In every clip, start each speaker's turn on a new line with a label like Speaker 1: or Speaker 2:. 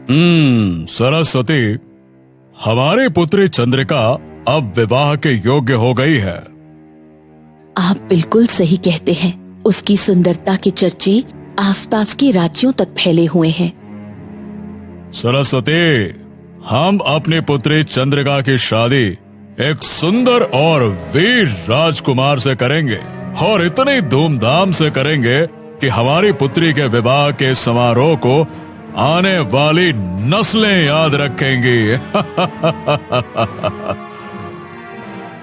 Speaker 1: सरस्वती, हमारी पुत्री चंद्रिका अब विवाह के योग्य हो गई है।
Speaker 2: आप बिल्कुल सही कहते हैं। उसकी सुंदरता के चर्चे आसपास के राज्यों तक फैले हुए हैं।
Speaker 1: सरस्वती, हम अपनी पुत्री चंद्रिका की शादी एक सुंदर और वीर राजकुमार से करेंगे, और इतनी धूमधाम से करेंगे कि हमारी पुत्री के विवाह के समारोह को आने वाली नस्लें याद रखेंगी।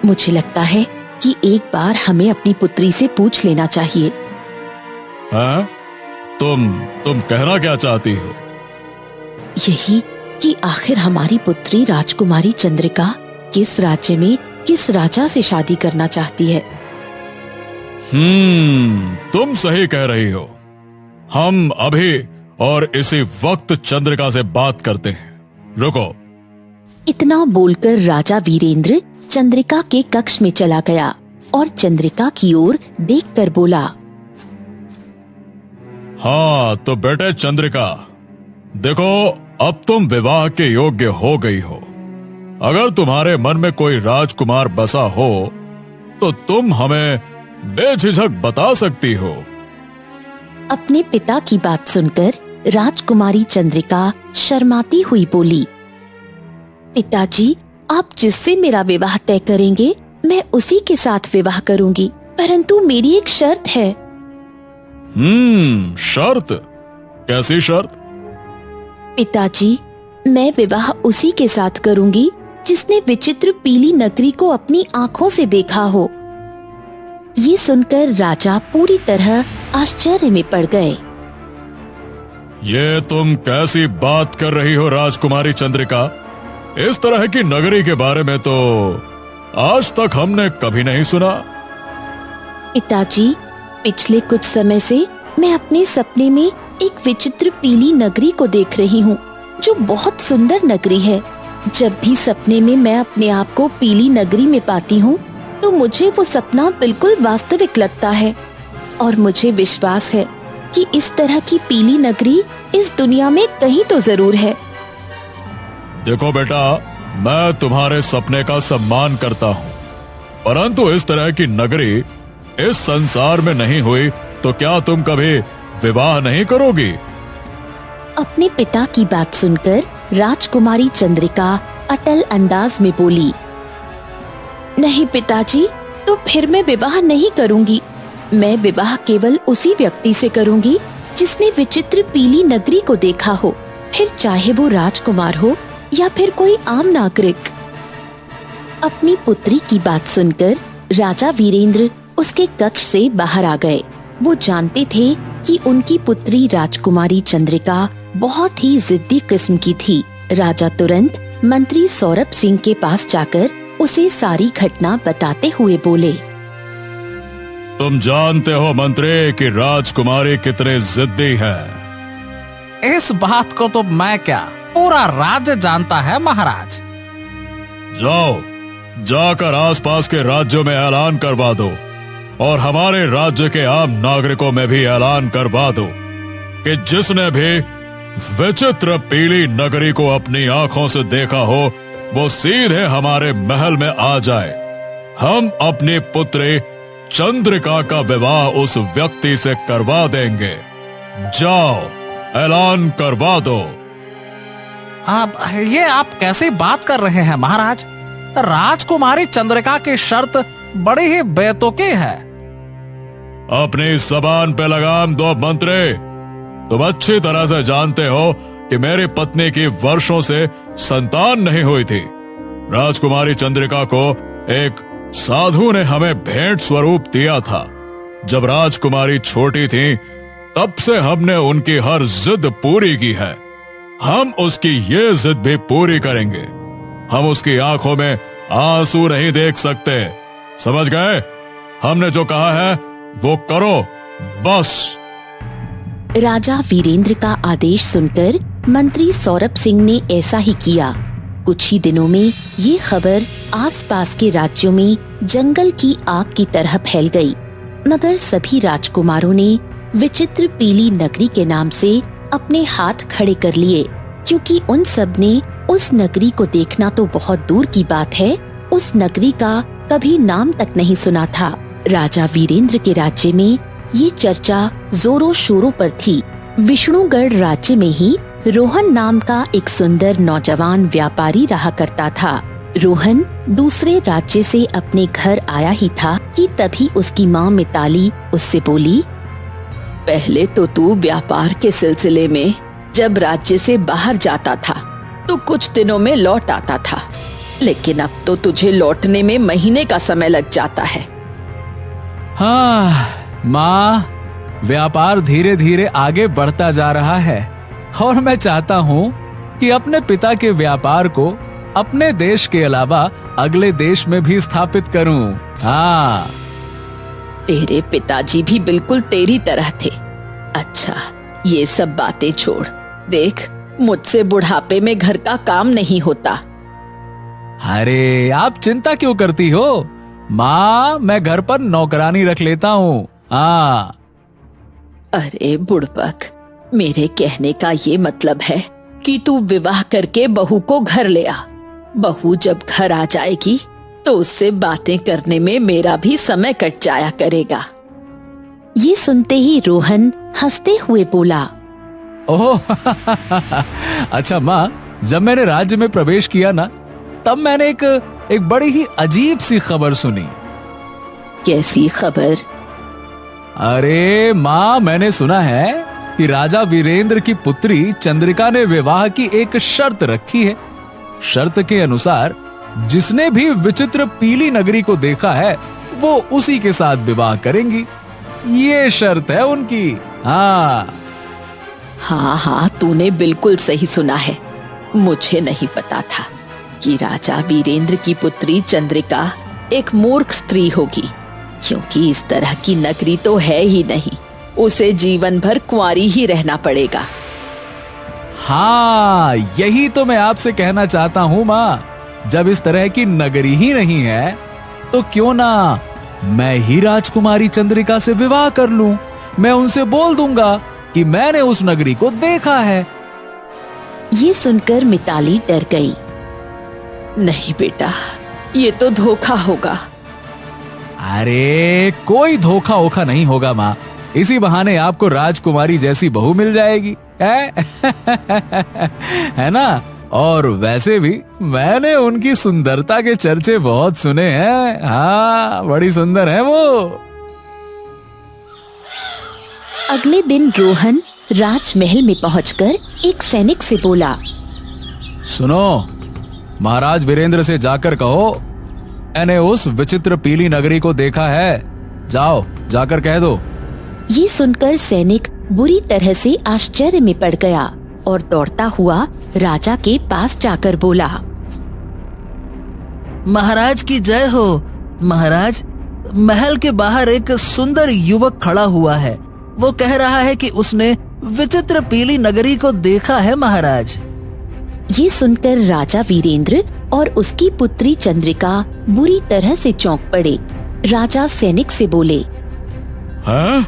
Speaker 2: मुझे लगता है कि एक बार हमें अपनी पुत्री से पूछ लेना चाहिए।
Speaker 1: हाँ? तुम कहना क्या चाहती हो?
Speaker 2: यही कि आखिर हमारी पुत्री राजकुमारी चंद्रिका किस राज्य में किस राजा से शादी करना चाहती है।
Speaker 1: तुम सही कह रही हो। हम अभी और इसी वक्त चंद्रिका से बात करते हैं। रुको।
Speaker 2: इतना बोलकर राजा वीरेंद्र चंद्रिका के कक्ष में चला गया और चंद्रिका की ओर देखकर बोला,
Speaker 1: हाँ तो बेटे चंद्रिका, देखो अब तुम विवाह के योग्य हो गई हो। अगर तुम्हारे मन में कोई राजकुमार बसा हो तो तुम हमें बेझिझक बता सकती हो।
Speaker 2: अपने पिता की बात सुनकर राजकुमारी चंद्रिका शर्माती हुई बोली, पिताजी, आप जिससे मेरा विवाह तय करेंगे मैं उसी के साथ विवाह करूंगी, परंतु मेरी एक शर्त है।
Speaker 1: शर्त? कैसी शर्त?
Speaker 2: पिताजी, मैं विवाह उसी के साथ करूंगी जिसने विचित्र पीली नगरी को अपनी आंखों से देखा हो। ये सुनकर राजा पूरी तरह आश्चर्य में पड़ गए।
Speaker 1: ये तुम कैसी बात कर रही हो राजकुमारी चंद्रिका? इस तरह की नगरी के बारे में तो आज तक हमने कभी नहीं सुना।
Speaker 2: पिताजी, पिछले कुछ समय से मैं अपने सपने में एक विचित्र पीली नगरी को देख रही हूँ, जो बहुत सुंदर नगरी है। जब भी सपने में मैं अपने आप को पीली नगरी में पाती हूँ तो मुझे वो सपना बिल्कुल वास्तविक लगता है, और मुझे विश्वास है कि इस तरह की पीली नगरी इस दुनिया में कहीं तो जरूर है।
Speaker 1: देखो बेटा, मैं तुम्हारे सपने का सम्मान करता हूँ, परंतु इस तरह की नगरी इस संसार में नहीं हुई तो क्या तुम कभी विवाह नहीं करोगी?
Speaker 2: अपने पिता की बात सुनकर राजकुमारी चंद्रिका अटल अंदाज में बोली, नहीं पिताजी, तो फिर मैं विवाह नहीं करूंगी। मैं विवाह केवल उसी व्यक्ति से करूंगी जिसने विचित्र पीली नगरी को देखा हो, फिर चाहे वो राजकुमार हो या फिर कोई आम नागरिक। अपनी पुत्री की बात सुनकर राजा वीरेंद्र उसके कक्ष से बाहर आ गए। वो जानते थे कि उनकी पुत्री राजकुमारी चंद्रिका बहुत ही जिद्दी किस्म की थी। राजा तुरंत मंत्री सौरभ सिंह के पास जाकर उसे सारी घटना बताते हुए बोले,
Speaker 1: तुम जानते हो मंत्री कि राजकुमारी कितने जिद्दी है।
Speaker 3: इस बात को तो मैं क्या, पूरा राज्य जानता है महाराज।
Speaker 1: जाओ, जाकर आसपास के राज्यों में ऐलान करवा दो और हमारे राज्य के आम नागरिकों में भी ऐलान करवा दो कि जिसने भी विचित्र पीली नगरी को अपनी आंखों से देखा हो वो सीधे हमारे महल में आ जाए। हम अपनी पुत्री चंद्रिका का विवाह उस व्यक्ति से करवा देंगे। जाओ, ऐलान करवा दो।
Speaker 3: आप कैसी बात कर रहे हैं महाराज? राजकुमारी चंद्रिका की शर्त बड़ी ही बेतुकी है।
Speaker 1: अपनी जबान पे लगाम दो मंत्री। तुम अच्छी तरह से जानते हो कि मेरी पत्नी की वर्षों से संतान नहीं हुई थी। राजकुमारी चंद्रिका को एक साधु ने हमें भेंट स्वरूप दिया था। जब राजकुमारी छोटी थी तब से हमने उनकी हर जिद पूरी की है। हम उसकी ये जिद भी पूरी करेंगे। हम उसकी आंखों में आंसू नहीं देख सकते, समझ गए? हमने जो कहा है वो करो, बस।
Speaker 2: राजा वीरेंद्र का आदेश सुनकर मंत्री सौरभ सिंह ने ऐसा ही किया। कुछ ही दिनों में ये खबर आसपास के राज्यों में जंगल की आग की तरह फैल गई। मगर सभी राजकुमारों ने विचित्र पीली नगरी के नाम से अपने हाथ खड़े कर लिए क्योंकि उन सब ने उस नगरी को देखना तो बहुत दूर की बात है, उस नगरी का कभी नाम तक नहीं सुना था। राजा वीरेंद्र के राज्य में ये चर्चा जोरों शोरों पर थी। विष्णुगढ़ राज्य में ही रोहन नाम का एक सुंदर नौजवान व्यापारी रहा करता था। रोहन दूसरे राज्य से अपने घर आया ही था कि तभी उसकी माँ मिताली उससे बोली, पहले तो तू व्यापार के सिलसिले में जब राज्य से बाहर जाता था तो कुछ दिनों में लौट आता था, लेकिन अब तो तुझे लौटने में महीने का समय लग जाता है।
Speaker 3: हाँ माँ, व्यापार धीरे धीरे आगे बढ़ता जा रहा है और मैं चाहता हूँ कि अपने पिता के व्यापार को अपने देश के अलावा अगले देश में भी स्थापित करूँ। हाँ,
Speaker 2: तेरे पिताजी भी बिल्कुल तेरी तरह थे। अच्छा, ये सब बातें छोड़, देख मुझसे बुढ़ापे में घर का काम नहीं होता।
Speaker 3: अरे आप चिंता क्यों करती हो माँ, मैं घर पर नौकरानी रख लेता हूँ। हाँ।
Speaker 2: अरे बुड़बक, मेरे कहने का ये मतलब है कि तू विवाह करके बहू को घर ले आ। बहू जब घर आ जाएगी तो उससे बातें करने में मेरा भी समय कट जाया करेगा। ये सुनते ही रोहन हंसते हुए बोला,
Speaker 3: ओह अच्छा माँ, जब मैंने राज्य में प्रवेश किया ना, तब मैंने एक बड़ी ही अजीब सी खबर सुनी।
Speaker 2: कैसी खबर?
Speaker 3: अरे माँ, मैंने सुना है कि राजा वीरेंद्र की पुत्री चंद्रिका ने विवाह की एक शर्त रखी है। शर्त के अनुसार जिसने भी विचित्र पीली नगरी को देखा है वो उसी के साथ विवाह करेंगी। ये शर्त है उनकी। हाँ
Speaker 2: हाँ, तूने बिल्कुल सही सुना है। मुझे नहीं पता था कि राजा वीरेंद्र की पुत्री चंद्रिका एक मूर्ख स्त्री होगी, क्योंकि इस तरह की नगरी तो है ही नहीं। उसे जीवन भर कुंवारी ही रहना पड़ेगा।
Speaker 3: हाँ, यही तो मैं आपसे कहना चाहता हूँ माँ। जब इस तरह की नगरी ही नहीं है तो क्यों ना मैं ही राजकुमारी चंद्रिका से विवाह कर लूं। मैं उनसे बोल दूंगा कि मैंने उस नगरी को देखा है।
Speaker 2: ये सुनकर मिताली डर गई। नहीं बेटा, ये तो धोखा होगा।
Speaker 3: अरे कोई धोखा ओखा नहीं होगा माँ, इसी बहाने आपको राजकुमारी जैसी बहू मिल जाएगी है ना। और वैसे भी मैंने उनकी सुंदरता के चर्चे बहुत सुने हैं। हाँ, बड़ी सुंदर है वो।
Speaker 2: अगले दिन रोहन राजमहल में पहुंचकर एक सैनिक से बोला,
Speaker 3: सुनो, महाराज वीरेंद्र से जाकर कहो मैंने उस विचित्र पीली नगरी को देखा है। जाओ, जाकर कह दो।
Speaker 2: ये सुनकर सैनिक बुरी तरह से आश्चर्य में पड़ गया और दौड़ता हुआ राजा के पास जाकर बोला,
Speaker 4: महाराज की जय हो। महाराज, महल के बाहर एक सुंदर युवक खड़ा हुआ है। वो कह रहा है कि उसने विचित्र पीली नगरी को देखा है महाराज।
Speaker 2: ये सुनकर राजा वीरेंद्र और उसकी पुत्री चंद्रिका बुरी तरह से चौंक पड़े। राजा सैनिक से बोले,
Speaker 1: हैं?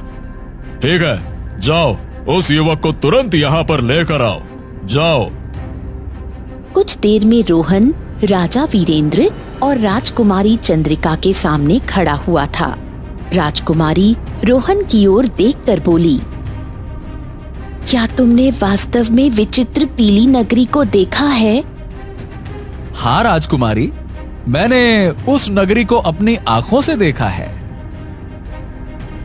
Speaker 1: ठीक है, जाओ उस युवक को तुरंत यहाँ पर लेकर आओ। जाओ।
Speaker 2: कुछ देर में रोहन राजा वीरेंद्र और राजकुमारी चंद्रिका के सामने खड़ा हुआ था। राजकुमारी रोहन की ओर देखकर बोली, क्या तुमने वास्तव में विचित्र पीली नगरी को देखा है?
Speaker 3: हाँ राजकुमारी, मैंने उस नगरी को अपनी आंखों से देखा है।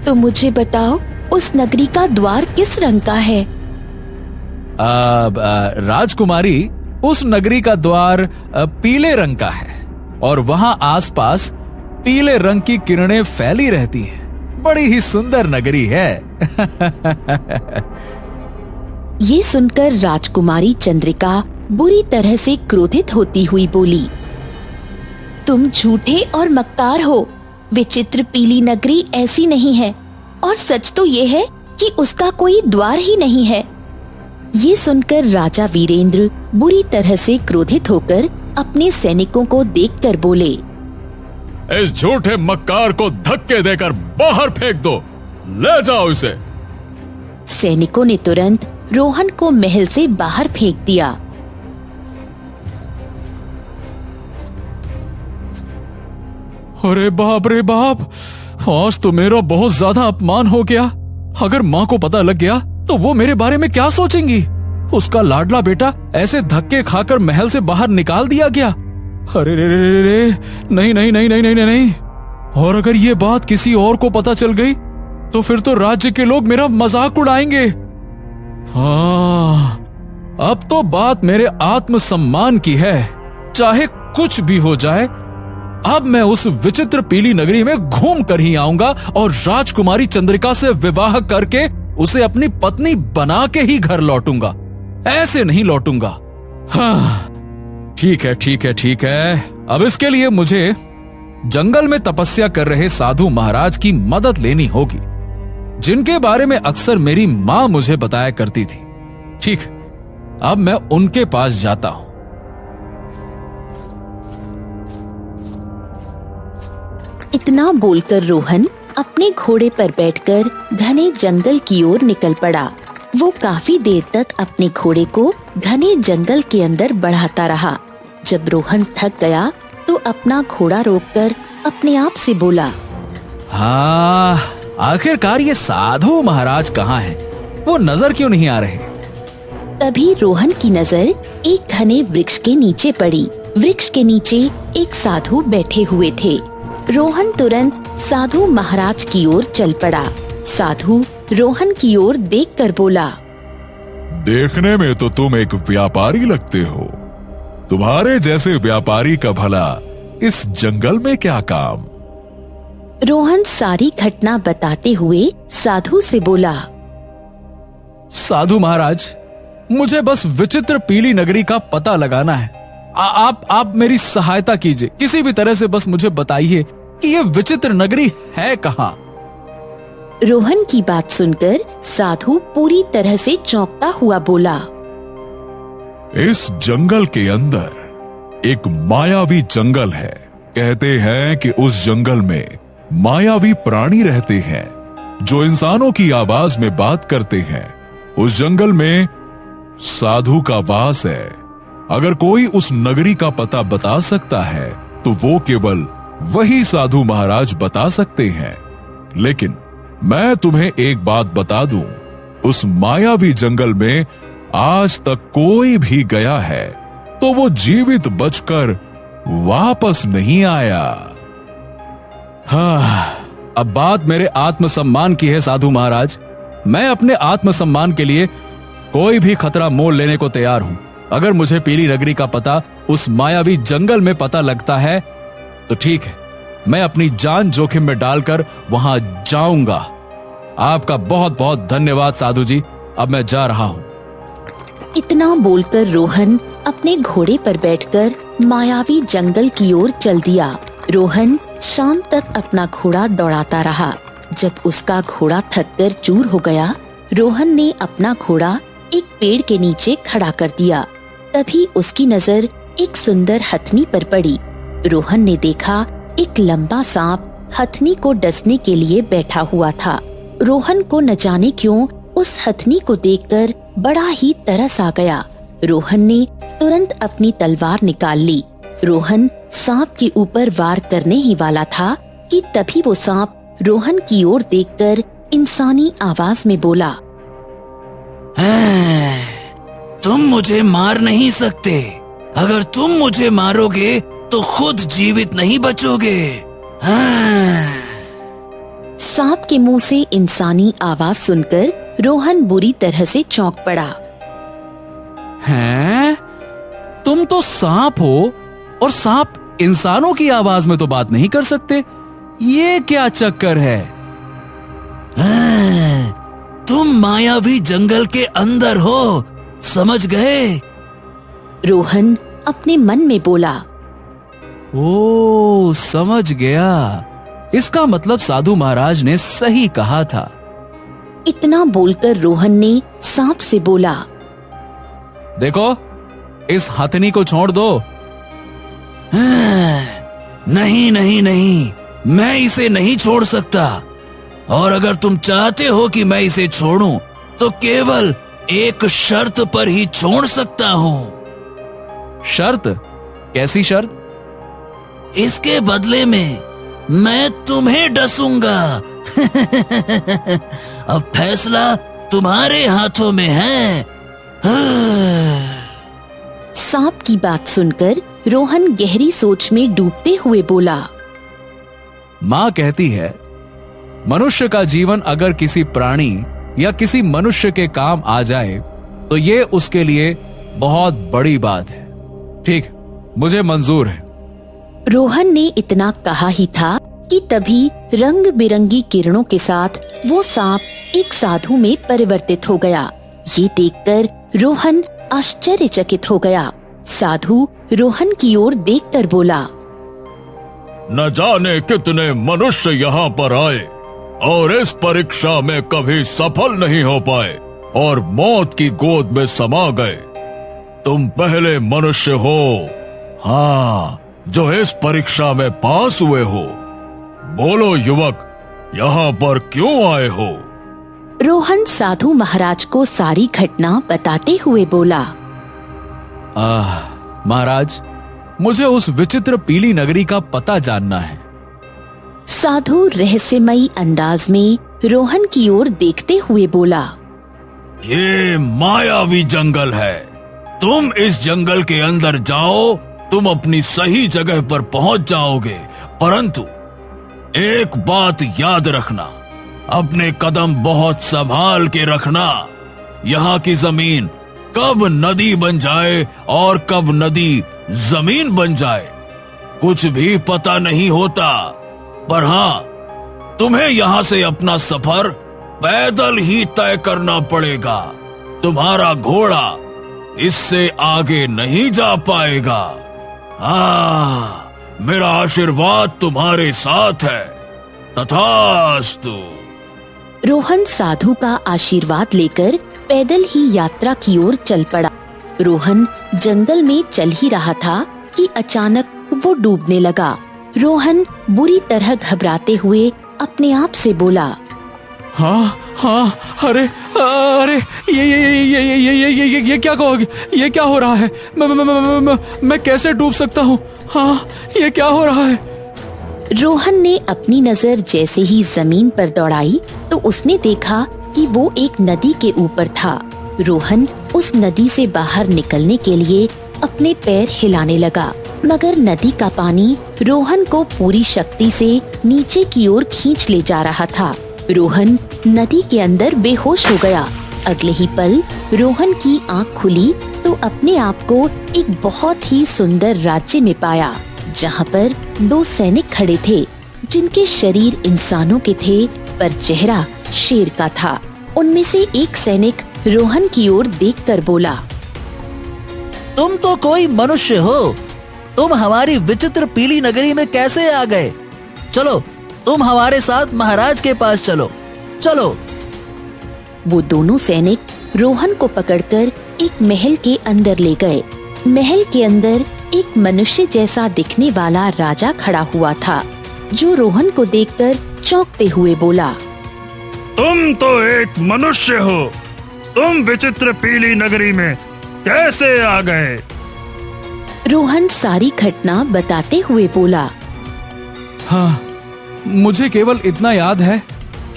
Speaker 2: तो मुझे बताओ, उस नगरी का द्वार किस रंग का है?
Speaker 3: राजकुमारी, उस नगरी का द्वार पीले रंग का है और वहां आसपास पीले रंग की किरणें फैली रहती हैं। बड़ी ही सुंदर नगरी है
Speaker 2: ये सुनकर राजकुमारी चंद्रिका बुरी तरह से क्रोधित होती हुई बोली, तुम झूठे और मक्कार हो। विचित्र पीली नगरी ऐसी नहीं है, और सच तो ये है कि उसका कोई द्वार ही नहीं है। ये सुनकर राजा वीरेंद्र बुरी तरह से क्रोधित होकर अपने सैनिकों को देखकर बोले,
Speaker 1: इस झूठे मक्कार को धक्के देकर बाहर फेंक दो। ले जाओ इसे।
Speaker 2: सैनिकों ने तुरंत रोहन को महल से बाहर फेंक दिया।
Speaker 3: अरे बाप रे बाप, आज तो मेरा बहुत ज्यादा अपमान हो गया। अगर माँ को पता लग गया तो वो मेरे बारे में क्या सोचेंगी। उसका लाडला बेटा ऐसे धक्के खाकर महल से बाहर निकाल दिया गया। अरे रे रे रे रे, नहीं नहीं नहीं नहीं नहीं नहीं नहीं। और अगर ये बात किसी और को पता चल गई तो फिर तो राज्य के लोग मेरा मजाक उड़ाएंगे। हाँ, अब तो बात मेरे आत्मसम्मान की है। चाहे कुछ भी हो जाए, अब मैं उस विचित्र पीली नगरी में घूम कर ही आऊंगा और राजकुमारी चंद्रिका से विवाह करके उसे अपनी पत्नी बना के ही घर लौटूंगा। ऐसे नहीं लौटूंगा। हाँ, ठीक है ठीक है ठीक है। अब इसके लिए मुझे जंगल में तपस्या कर रहे साधु महाराज की मदद लेनी होगी, जिनके बारे में अक्सर मेरी मां मुझे बताया करती थी। ठीक, अब मैं उनके पास जाता हूं।
Speaker 2: इतना बोलकर रोहन अपने घोड़े पर बैठकर घने जंगल की ओर निकल पड़ा। वो काफी देर तक अपने घोड़े को घने जंगल के अंदर बढ़ाता रहा। जब रोहन थक गया तो अपना घोड़ा रोककर अपने आप से बोला,
Speaker 3: हाँ, आखिरकार ये साधु महाराज कहाँ हैं? वो नजर क्यों नहीं आ रहे?
Speaker 2: तभी रोहन की नजर एक घने वृक्ष के नीचे पड़ी। वृक्ष के नीचे एक साधु बैठे हुए थे। रोहन तुरंत साधु महाराज की ओर चल पड़ा। साधु रोहन की ओर देखकर बोला,
Speaker 1: देखने में तो तुम एक व्यापारी लगते हो। तुम्हारे जैसे व्यापारी का भला इस जंगल में क्या काम?
Speaker 2: रोहन सारी घटना बताते हुए साधु से बोला,
Speaker 3: साधु महाराज, मुझे बस विचित्र पीली नगरी का पता लगाना है। आप मेरी सहायता कीजिए। किसी भी तरह से बस मुझे बताइए कि ये विचित्र नगरी है कहाँ।
Speaker 2: रोहन की बात सुनकर साधु पूरी तरह से चौंकता हुआ बोला,
Speaker 1: इस जंगल के अंदर एक मायावी जंगल है। कहते हैं कि उस जंगल में मायावी प्राणी रहते हैं जो इंसानों की आवाज में बात करते हैं। उस जंगल में साधु का वास है। अगर कोई उस नगरी का पता बता सकता है तो वो केवल वही साधु महाराज बता सकते हैं। लेकिन मैं तुम्हें एक बात बता दूं, उस मायावी जंगल में आज तक कोई भी गया है तो वो जीवित बचकर वापस नहीं आया।
Speaker 3: हाँ, अब बात मेरे आत्मसम्मान की है साधु महाराज। मैं अपने आत्मसम्मान के लिए कोई भी खतरा मोल लेने को तैयार हूं। अगर मुझे पीली नगरी का पता उस मायावी जंगल में पता लगता है तो ठीक है, मैं अपनी जान जोखिम में डालकर वहां जाऊंगा। आपका बहुत बहुत धन्यवाद साधु जी। अब मैं जा रहा हूं।
Speaker 2: इतना बोलकर रोहन अपने घोड़े पर बैठकर मायावी जंगल की ओर चल दिया। रोहन शाम तक अपना घोड़ा दौड़ाता रहा। जब उसका घोड़ा थककर चूर हो गया, रोहन ने अपना घोड़ा एक पेड़ के नीचे खड़ा कर दिया। तभी उसकी नजर एक सुंदर हथनी पर पड़ी। रोहन ने देखा एक लंबा सांप हथनी को डसने के लिए बैठा हुआ था। रोहन को न जाने क्यों उस हथनी को देखकर बड़ा ही तरस आ गया। रोहन ने तुरंत अपनी तलवार निकाल ली। रोहन सांप के ऊपर वार करने ही वाला था कि तभी वो सांप रोहन की ओर देखकर इंसानी आवाज में बोला,
Speaker 4: तुम मुझे मार नहीं सकते। अगर तुम मुझे मारोगे तो खुद जीवित नहीं बचोगे।
Speaker 2: सांप के मुंह से इंसानी आवाज सुनकर रोहन बुरी तरह से चौंक पड़ा।
Speaker 3: हैं? तुम तो सांप हो और सांप इंसानों की आवाज में तो बात नहीं कर सकते। ये क्या चक्कर है?
Speaker 4: तुम मायावी जंगल के अंदर हो, समझ गए?
Speaker 2: रोहन अपने मन में बोला,
Speaker 3: ओ, समझ गया। इसका मतलब साधु महाराज ने सही कहा था।
Speaker 2: इतना बोलकर रोहन ने सांप से बोला,
Speaker 3: देखो, इस हथनी को छोड़ दो।
Speaker 4: नहीं नहीं नहीं, मैं इसे नहीं छोड़ सकता। और अगर तुम चाहते हो कि मैं इसे छोड़ूं तो केवल एक शर्त पर ही छोड़ सकता हूँ।
Speaker 3: शर्त? कैसी शर्त?
Speaker 4: इसके बदले में मैं तुम्हें डसूंगा। अब फैसला तुम्हारे हाथों में है।
Speaker 2: सांप की बात सुनकर रोहन गहरी सोच में डूबते हुए बोला।
Speaker 3: माँ कहती है, मनुष्य का जीवन अगर किसी प्राणी या किसी मनुष्य के काम आ जाए तो ये उसके लिए बहुत बड़ी बात है। ठीक, मुझे मंजूर है।
Speaker 2: रोहन ने इतना कहा ही था कि तभी रंग बिरंगी किरणों के साथ वो सांप एक साधु में परिवर्तित हो गया। ये देखकर रोहन आश्चर्यचकित हो गया। साधु रोहन की ओर देखकर बोला,
Speaker 1: न जाने कितने मनुष्य यहाँ पर आए और इस परीक्षा में कभी सफल नहीं हो पाए और मौत की गोद में समा गए। तुम पहले मनुष्य हो, हाँ, जो इस परीक्षा में पास हुए हो। बोलो युवक, यहाँ पर क्यों आए हो?
Speaker 2: रोहन साधु महाराज को सारी घटना बताते हुए बोला।
Speaker 3: महाराज, मुझे उस विचित्र पीली नगरी का पता जानना है।
Speaker 2: साधु रहस्यमयी अंदाज में रोहन की ओर देखते हुए बोला,
Speaker 1: ये मायावी जंगल है। तुम इस जंगल के अंदर जाओ, तुम अपनी सही जगह पर पहुंच जाओगे। परंतु एक बात याद रखना, अपने कदम बहुत संभाल के रखना। यहाँ की जमीन कब नदी बन जाए और कब नदी जमीन बन जाए, कुछ भी पता नहीं होता। पर हाँ, तुम्हें यहाँ से अपना सफर पैदल ही तय करना पड़ेगा। तुम्हारा घोड़ा इससे आगे नहीं जा पाएगा। हाँ, मेरा आशीर्वाद तुम्हारे साथ है। तथास्तु।
Speaker 2: रोहन साधु का आशीर्वाद लेकर पैदल ही यात्रा की ओर चल पड़ा। रोहन जंगल में चल ही रहा था कि अचानक वो डूबने लगा। रोहन बुरी तरह घबराते हुए अपने आप से बोला,
Speaker 3: हाँ हाँ, अरे अरे, ये क्या कहोगे? ये क्या हो रहा है? मैं कैसे डूब सकता हूँ? हाँ, ये क्या हो रहा है?
Speaker 2: रोहन ने अपनी नजर जैसे ही जमीन पर दौड़ाई तो उसने देखा कि वो एक नदी के ऊपर था। रोहन उस नदी से बाहर निकलने के लिए अपने पैर हिलाने लगा, मगर नदी का पानी रोहन को पूरी शक्ति से नीचे की ओर खींच ले जा रहा था। रोहन नदी के अंदर बेहोश हो गया। अगले ही पल रोहन की आंख खुली तो अपने आप को एक बहुत ही सुंदर राज्य में पाया, जहाँ पर दो सैनिक खड़े थे, जिनके शरीर इंसानों के थे पर चेहरा शेर का था। उनमें से एक सैनिक रोहन की ओर देखकर बोला,
Speaker 4: तुम तो कोई मनुष्य हो, तुम हमारी विचित्र पीली नगरी में कैसे आ गए? चलो, तुम हमारे साथ महाराज के पास चलो। चलो।
Speaker 2: वो दोनों सैनिक रोहन को पकड़कर एक महल के अंदर ले गए। महल के अंदर एक मनुष्य जैसा दिखने वाला राजा खड़ा हुआ था, जो रोहन को देखकर चौंकते हुए बोला,
Speaker 1: तुम तो एक मनुष्य हो, तुम विचित्र पीली नगरी में कैसे आ गए?
Speaker 2: रोहन सारी घटना बताते हुए बोला,
Speaker 3: हाँ, मुझे केवल इतना याद है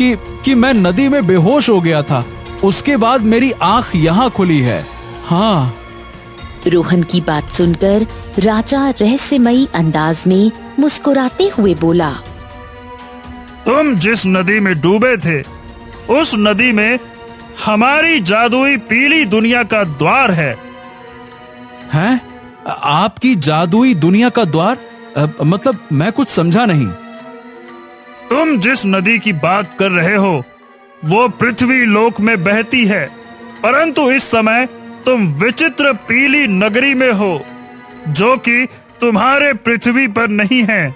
Speaker 3: कि मैं नदी में बेहोश हो गया था। उसके बाद मेरी आंख यहाँ खुली है। हाँ।
Speaker 2: रोहन की बात सुनकर राजा रहस्यमयी अंदाज में मुस्कुराते हुए बोला,
Speaker 1: तुम जिस नदी में डूबे थे, उस नदी में हमारी जादुई पीली दुनिया का द्वार है।
Speaker 3: हैं? आपकी जादुई दुनिया का द्वार? मतलब मैं कुछ समझा नहीं।
Speaker 1: तुम जिस नदी की बात कर रहे हो वो पृथ्वी लोक में बहती है, परंतु इस समय तुम विचित्र पीली नगरी में हो, जो कि तुम्हारे पृथ्वी पर नहीं है।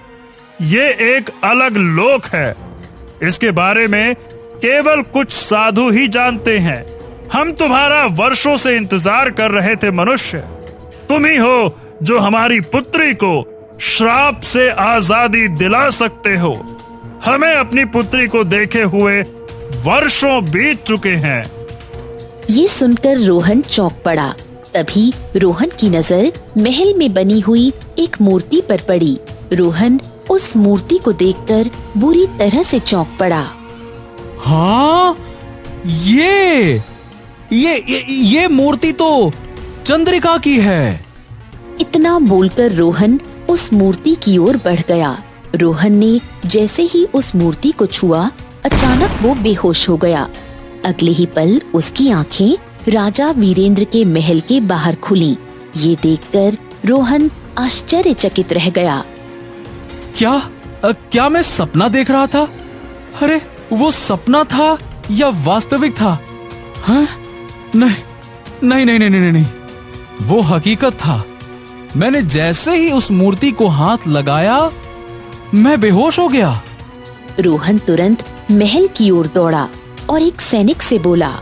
Speaker 1: ये एक अलग लोक है। इसके बारे में केवल कुछ साधु ही जानते हैं। हम तुम्हारा वर्षों से इंतजार कर रहे थे मनुष्य। तुम ही हो जो हमारी पुत्री को श्राप से आजादी दिला सकते हो। हमें अपनी पुत्री को देखे हुए वर्षों बीत चुके हैं।
Speaker 2: ये सुनकर रोहन चौंक पड़ा। तभी रोहन की नजर महल में बनी हुई एक मूर्ति पर पड़ी। रोहन उस मूर्ति को देखकर बुरी तरह से चौंक पड़ा।
Speaker 3: हाँ, ये मूर्ति तो चंद्रिका की है।
Speaker 2: इतना बोलकर रोहन उस मूर्ति की ओर बढ़ गया। रोहन ने जैसे ही उस मूर्ति को छुआ, अचानक वो बेहोश हो गया। अगले ही पल उसकी आंखें राजा वीरेंद्र के महल के बाहर खुलीं। ये देखकर रोहन आश्चर्यचकित रह गया।
Speaker 3: क्या मैं सपना देख रहा था? अरे, वो सपना था या वास्तविक था? हाँ? नहीं, वो हकीकत था। मैंने जैसे ही उस मूर्ति को हाथ लगाया, मैं बेहोश हो गया।
Speaker 2: रोहन तुरंत महल की ओर दौड़ा और एक सैनिक से बोला,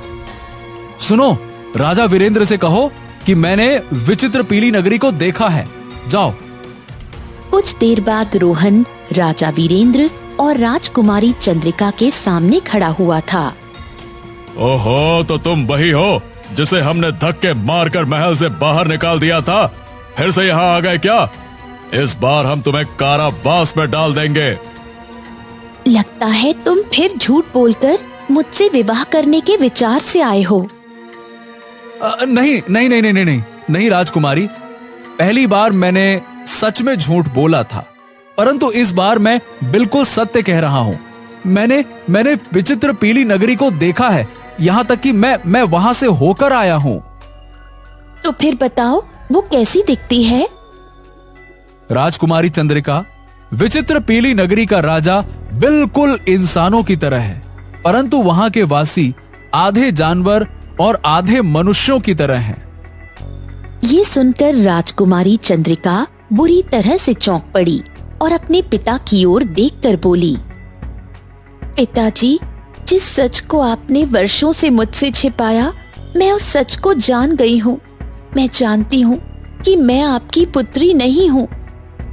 Speaker 3: सुनो, राजा वीरेंद्र से कहो कि मैंने विचित्र पीली नगरी को देखा है। जाओ।
Speaker 2: कुछ देर बाद रोहन राजा वीरेंद्र और राजकुमारी चंद्रिका के सामने खड़ा हुआ था।
Speaker 1: ओहो, तो तुम वही हो जिसे हमने धक्के मारकर महल से बाहर निकाल दिया था? फिर से यहाँ आ गए क्या? इस बार हम तुम्हें कारावास में डाल देंगे।
Speaker 2: लगता है तुम फिर झूठ बोलकर मुझसे विवाह करने के विचार से आए हो।
Speaker 3: नहीं राजकुमारी, पहली बार मैंने सच में झूठ बोला था, परंतु इस बार मैं बिल्कुल सत्य कह रहा हूँ। मैंने विचित्र पीली नगरी को देखा है, यहाँ तक कि मैं वहाँ से होकर आया हूँ।
Speaker 2: तो फिर बताओ, वो कैसी दिखती है?
Speaker 3: राजकुमारी चंद्रिका, विचित्र पीली नगरी का राजा बिल्कुल इंसानों की तरह है, परंतु वहाँ के वासी आधे जानवर और आधे मनुष्यों की तरह हैं।
Speaker 2: ये सुनकर राजकुमारी चंद्रिका बुरी तरह से चौंक पड़ी और अपने पिता की ओर देखकर बोली, पिताजी, जिस सच को आपने वर्षों से मुझसे छिपाया, मैं उस सच को जान गई हूँ। मैं जानती हूँ कि मैं आपकी पुत्री नहीं हूँ,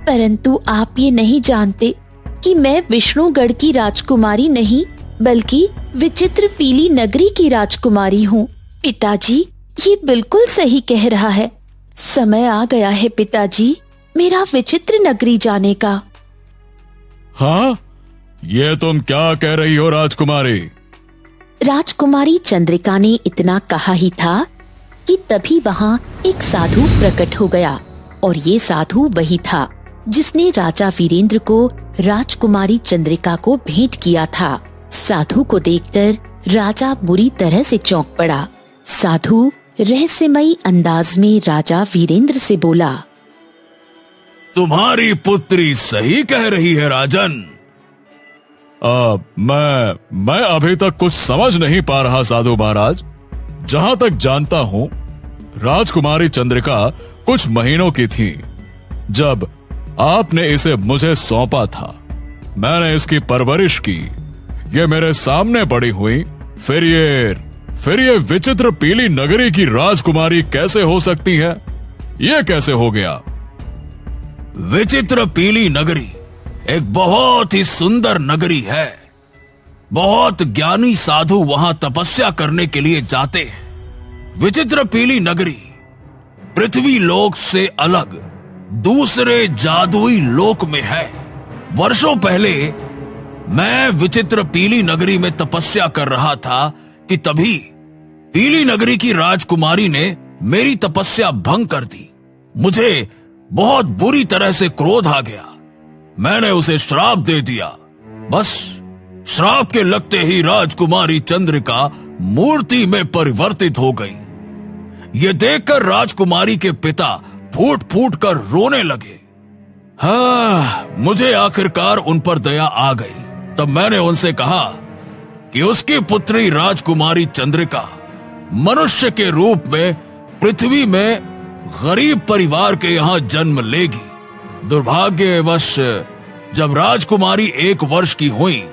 Speaker 2: परंतु आप ये नहीं जानते कि मैं विष्णुगढ़ की राजकुमारी नहीं, बल्कि विचित्र पीली नगरी की राजकुमारी हूँ। पिताजी, ये बिल्कुल सही कह रहा है। समय आ गया है पिताजी, मेरा विचित्र नगरी जाने का।
Speaker 1: हाँ, ये तुम क्या कह रही हो राजकुमारी?
Speaker 2: राजकुमारी चंद्रिका ने इतना कहा ही था कि तभी वहाँ एक साधु प्रकट हो गया, और ये साधु वही था जिसने राजा वीरेंद्र को राजकुमारी चंद्रिका को भेंट किया था। साधु को देखकर राजा बुरी तरह से चौंक पड़ा। साधु रहस्यमयी अंदाज में राजा वीरेंद्र से बोला,
Speaker 1: तुम्हारी पुत्री सही कह रही है राजन। मैं अभी तक कुछ समझ नहीं पा रहा साधु महाराज। जहां तक जानता हूं, राजकुमारी चंद्रिका कुछ महीनों की थी जब आपने इसे मुझे सौंपा था। मैंने इसकी परवरिश की, ये मेरे सामने बड़ी हुई। फिर ये विचित्र पीली नगरी की राजकुमारी कैसे हो सकती है? ये कैसे हो गया?
Speaker 5: विचित्र पीली नगरी एक बहुत ही सुंदर नगरी है। बहुत ज्ञानी साधु वहां तपस्या करने के लिए जाते हैं। विचित्र पीली नगरी पृथ्वी लोक से अलग दूसरे जादुई लोक में है। वर्षों पहले मैं विचित्र पीली नगरी में तपस्या कर रहा था कि तभी पीली नगरी की राजकुमारी ने मेरी तपस्या भंग कर दी। मुझे बहुत बुरी तरह से क्रोध आ गया। मैंने उसे श्राप दे दिया। बस श्राप के लगते ही राजकुमारी चंद्रिका मूर्ति में परिवर्तित हो गई। ये देखकर राजकुमारी के पिता फूट फूट कर रोने लगे। मुझे आखिरकार उन पर दया आ गई। तब मैंने उनसे कहा कि उसकी पुत्री राजकुमारी चंद्रिका मनुष्य के रूप में पृथ्वी में गरीब परिवार के यहाँ जन्म लेगी। दुर्भाग्यवश जब राजकुमारी 1 वर्ष की हुई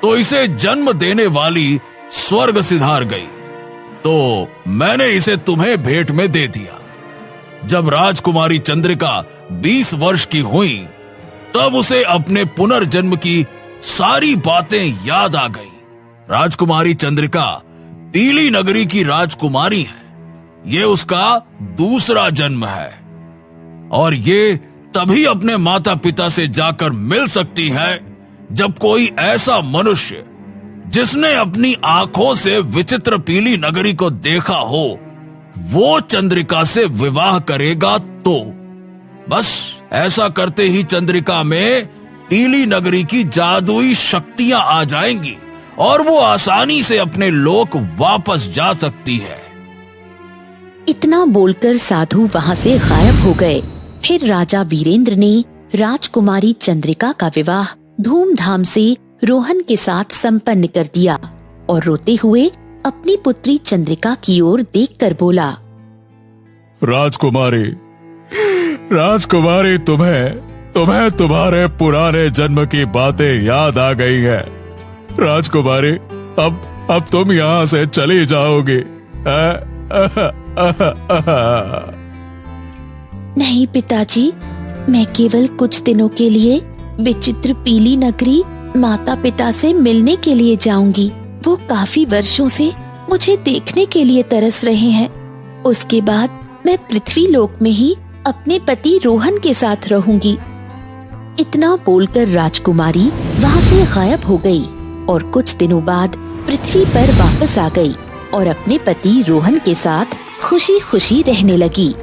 Speaker 5: तो इसे जन्म देने वाली स्वर्ग सिधार गई, तो मैंने इसे तुम्हें भेंट में दे दिया। जब राजकुमारी चंद्रिका 20 वर्ष की हुई तब उसे अपने पुनर्जन्म की सारी बातें याद आ गई। राजकुमारी चंद्रिका पीली नगरी की राजकुमारी है। ये उसका दूसरा जन्म है और ये तभी अपने माता पिता से जाकर मिल सकती है जब कोई ऐसा मनुष्य जिसने अपनी आंखों से विचित्र पीली नगरी को देखा हो वो चंद्रिका से विवाह करेगा। तो बस ऐसा करते ही चंद्रिका में पीली नगरी की जादुई शक्तियां आ जाएंगी और वो आसानी से अपने लोक वापस जा सकती है।
Speaker 2: इतना बोलकर साधु वहां से गायब हो गए। फिर राजा वीरेंद्र ने राजकुमारी चंद्रिका का विवाह धूमधाम से रोहन के साथ संपन्न कर दिया और रोते हुए अपनी पुत्री चंद्रिका की ओर देखकर बोला,
Speaker 1: राजकुमारी, राजकुमारी, तुम्हें तुम्हारे पुराने जन्म की बातें याद आ गई है। राजकुमारी, अब तुम यहाँ से चली जाओगी।
Speaker 2: नहीं पिताजी, मैं केवल कुछ दिनों के लिए विचित्र पीली नगरी माता पिता से मिलने के लिए जाऊंगी। वो काफी वर्षों से मुझे देखने के लिए तरस रहे हैं। उसके बाद मैं पृथ्वी लोक में ही अपने पति रोहन के साथ रहूंगी। इतना बोलकर राजकुमारी वहाँ से गायब हो गई और कुछ दिनों बाद पृथ्वी पर वापस आ गई और अपने पति रोहन के साथ खुशी खुशी रहने लगी।